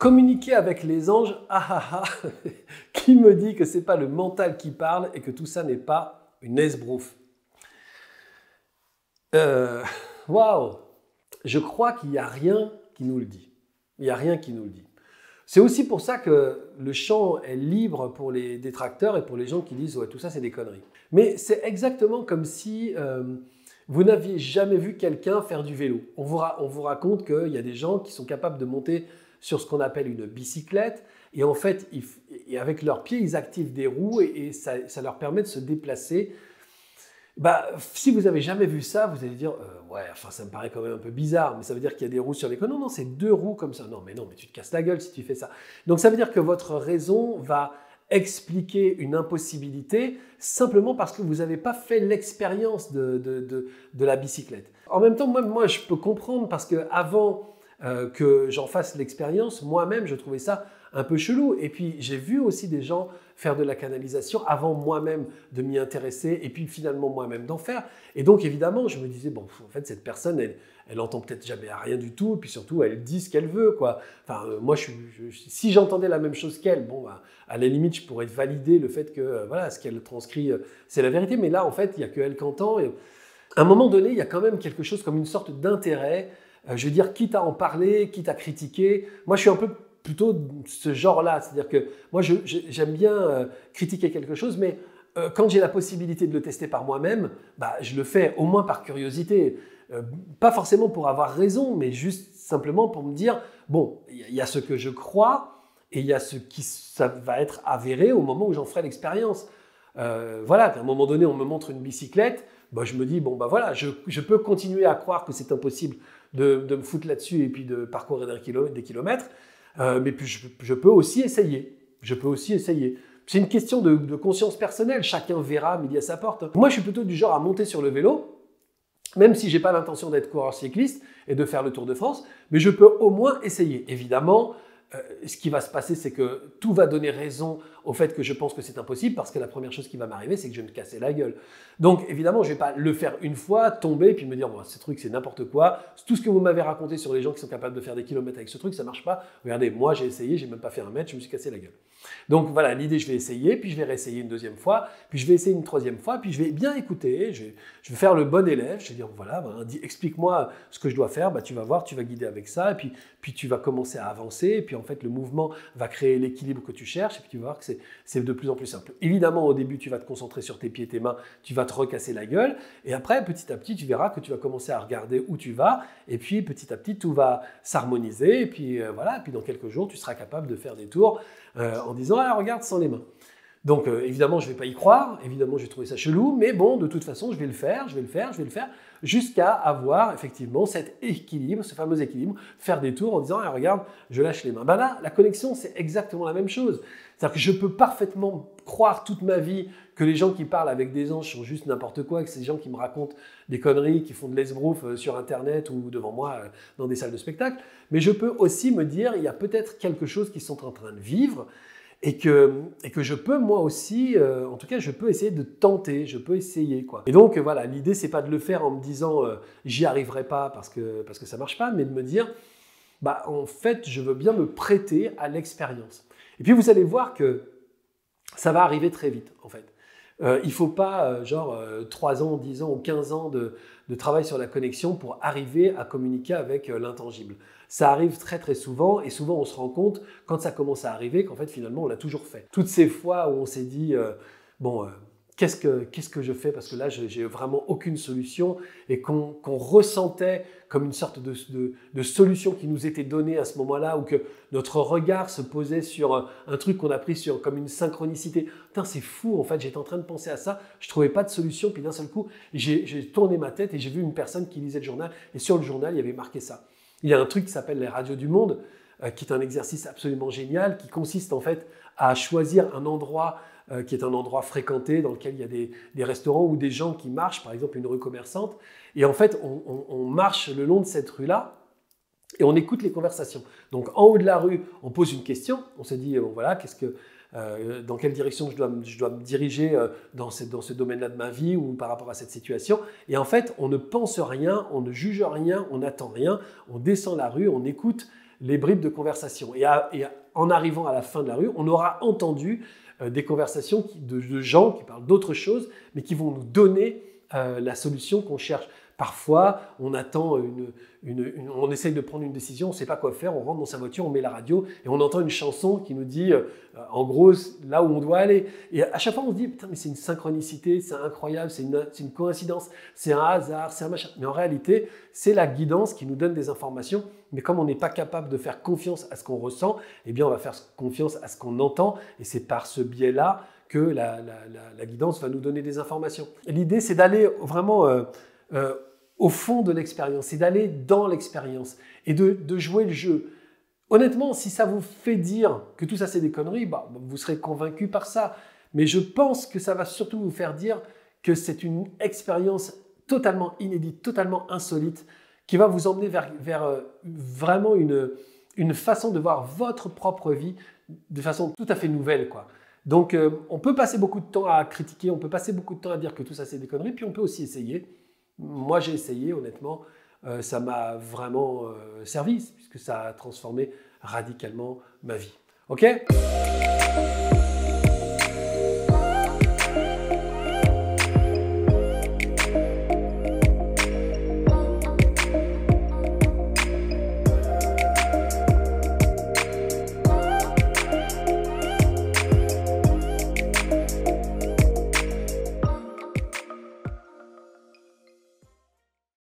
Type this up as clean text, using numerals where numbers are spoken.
Communiquer avec les anges, ah ah ah, qui me dit que ce n'est pas le mental qui parle et que tout ça n'est pas une esbrouffe. Waouh, je crois qu'il n'y a rien qui nous le dit. Il n'y a rien qui nous le dit. C'est aussi pour ça que le champ est libre pour les détracteurs et pour les gens qui disent « ouais, tout ça, c'est des conneries ». Mais c'est exactement comme si vous n'aviez jamais vu quelqu'un faire du vélo. On vous raconte qu'il y a des gens qui sont capables de monter sur ce qu'on appelle une bicyclette et en fait, avec leurs pieds, ils activent des roues et ça leur permet de se déplacer. Bah, si vous n'avez jamais vu ça, vous allez dire ouais, enfin ça me paraît quand même un peu bizarre, mais ça veut dire qu'il y a des roues sur les côtés. Non, non, c'est 2 roues comme ça. Non, mais tu te casses la gueule si tu fais ça. Donc ça veut dire que votre raison va expliquer une impossibilité simplement parce que vous n'avez pas fait l'expérience de la bicyclette. En même temps, moi je peux comprendre parce qu'avant que j'en fasse l'expérience, moi-même je trouvais ça un peu chelou. Et puis j'ai vu aussi des gens faire de la canalisation avant moi-même de m'y intéresser et puis finalement moi-même d'en faire. Et donc évidemment, je me disais, bon, en fait, cette personne, elle entend peut-être jamais rien du tout, et puis surtout, elle dit ce qu'elle veut, quoi. Enfin, moi, si j'entendais la même chose qu'elle, bon, bah, à la limite, je pourrais valider le fait que, voilà, ce qu'elle transcrit, c'est la vérité. Mais là, en fait, il n'y a qu'elle qui entend. Et à un moment donné, il y a quand même quelque chose comme une sorte d'intérêt. Je veux dire, quitte à en parler, quitte à critiquer. Moi, je suis un peu plutôt ce genre-là, c'est-à-dire que moi j'aime bien critiquer quelque chose, mais quand j'ai la possibilité de le tester par moi-même, bah, je le fais au moins par curiosité, pas forcément pour avoir raison, mais juste simplement pour me dire, bon, il y a ce que je crois et il y a ce qui ça va être avéré au moment où j'en ferai l'expérience. Voilà, qu'à un moment donné on me montre une bicyclette, bah, je me dis, bon, bah voilà, je peux continuer à croire que c'est impossible de me foutre là-dessus et puis de parcourir des kilomètres. Mais puis je peux aussi essayer. Je peux aussi essayer. C'est une question de conscience personnelle. Chacun verra midi à sa porte. Moi, je suis plutôt du genre à monter sur le vélo, même si je n'ai pas l'intention d'être coureur cycliste et de faire le Tour de France, mais je peux au moins essayer. Évidemment, ce qui va se passer, c'est que tout va donner raison au fait que je pense que c'est impossible, parce que la première chose qui va m'arriver, c'est que je vais me casser la gueule. Donc évidemment, je ne vais pas le faire une fois, tomber, puis me dire bon, ce truc c'est n'importe quoi. Tout ce que vous m'avez raconté sur les gens qui sont capables de faire des kilomètres avec ce truc, ça ne marche pas. Regardez, moi j'ai essayé, j'ai même pas fait 1 mètre, je me suis cassé la gueule. Donc voilà, l'idée, je vais essayer, puis je vais réessayer une 2e fois, puis je vais essayer une 3e fois, puis je vais bien écouter, je vais faire le bon élève, je vais dire voilà, bah, explique-moi ce que je dois faire, bah, tu vas voir, tu vas guider avec ça, et puis tu vas commencer à avancer, et puis en fait le mouvement va créer l'équilibre que tu cherches, et puis tu vas voir que c'est de plus en plus simple. Évidemment, au début, tu vas te concentrer sur tes pieds et tes mains, tu vas te recasser la gueule, et après, petit à petit, tu verras que tu vas commencer à regarder où tu vas, et puis petit à petit, tout va s'harmoniser, et puis voilà, et puis dans quelques jours, tu seras capable de faire des tours en disant « Ah, regarde, sans les mains ». Donc évidemment, je ne vais pas y croire, évidemment, je vais trouver ça chelou, mais bon, de toute façon, je vais le faire, jusqu'à avoir effectivement cet équilibre, ce fameux équilibre, faire des tours en disant ah, « regarde, je lâche les mains ». Ben là, la connexion, c'est exactement la même chose. C'est-à-dire que je peux parfaitement croire toute ma vie que les gens qui parlent avec des anges sont juste n'importe quoi, que c'est des gens qui me racontent des conneries, qui font de l'esbrouf sur Internet ou devant moi dans des salles de spectacle, mais je peux aussi me dire il y a peut-être quelque chose qu'ils sont en train de vivre, et que je peux moi aussi, en tout cas je peux essayer de tenter, je peux essayer quoi. Et donc voilà, l'idée c'est pas de le faire en me disant j'y arriverai pas parce que ça marche pas, mais de me dire bah en fait je veux bien me prêter à l'expérience. Et puis vous allez voir que ça va arriver très vite en fait. Il faut pas 3 ans, 10 ans ou 15 ans de travail sur la connexion pour arriver à communiquer avec l'intangible. Ça arrive très très souvent et souvent on se rend compte quand ça commence à arriver qu'en fait finalement on l'a toujours fait. Toutes ces fois où on s'est dit qu'est-ce que je fais parce que là j'ai vraiment aucune solution et qu'on ressentait comme une sorte de solution qui nous était donnée à ce moment-là ou que notre regard se posait sur un truc qu'on a pris comme une synchronicité. Putain, c'est fou en fait, j'étais en train de penser à ça, je trouvais pas de solution puis d'un seul coup j'ai tourné ma tête et j'ai vu une personne qui lisait le journal et sur le journal il y avait marqué ça. Il y a un truc qui s'appelle les radios du monde, qui est un exercice absolument génial, qui consiste en fait à choisir un endroit qui est un endroit fréquenté, dans lequel il y a des restaurants ou des gens qui marchent, par exemple une rue commerçante, et en fait on marche le long de cette rue-là, et on écoute les conversations. Donc en haut de la rue, on pose une question, on se dit, bon voilà, dans quelle direction je dois me diriger dans ce domaine-là de ma vie ou par rapport à cette situation. Et en fait, on ne pense rien, on ne juge rien, on n'attend rien, on descend la rue, on écoute les bribes de conversation. Et en arrivant à la fin de la rue, on aura entendu des conversations de gens qui parlent d'autre chose, mais qui vont nous donner la solution qu'on cherche. Parfois, on attend on essaye de prendre une décision, on ne sait pas quoi faire, on rentre dans sa voiture, on met la radio et on entend une chanson qui nous dit en gros là où on doit aller. Et à chaque fois, on se dit putain, mais c'est une synchronicité, c'est incroyable, c'est une coïncidence, c'est un hasard, c'est un machin. Mais en réalité, c'est la guidance qui nous donne des informations. Mais comme on n'est pas capable de faire confiance à ce qu'on ressent, eh bien, on va faire confiance à ce qu'on entend. Et c'est par ce biais-là que la guidance va nous donner des informations. L'idée, c'est d'aller vraiment au fond de l'expérience, c'est d'aller dans l'expérience et de jouer le jeu. Honnêtement, si ça vous fait dire que tout ça c'est des conneries, vous serez convaincu par ça. Mais je pense que ça va surtout vous faire dire que c'est une expérience totalement inédite, totalement insolite, qui va vous emmener vers vraiment une façon de voir votre propre vie de façon tout à fait nouvelle, quoi. Donc on peut passer beaucoup de temps à critiquer, on peut passer beaucoup de temps à dire que tout ça c'est des conneries, puis on peut aussi essayer. Moi, j'ai essayé, honnêtement, ça m'a vraiment servi, puisque ça a transformé radicalement ma vie. OK ?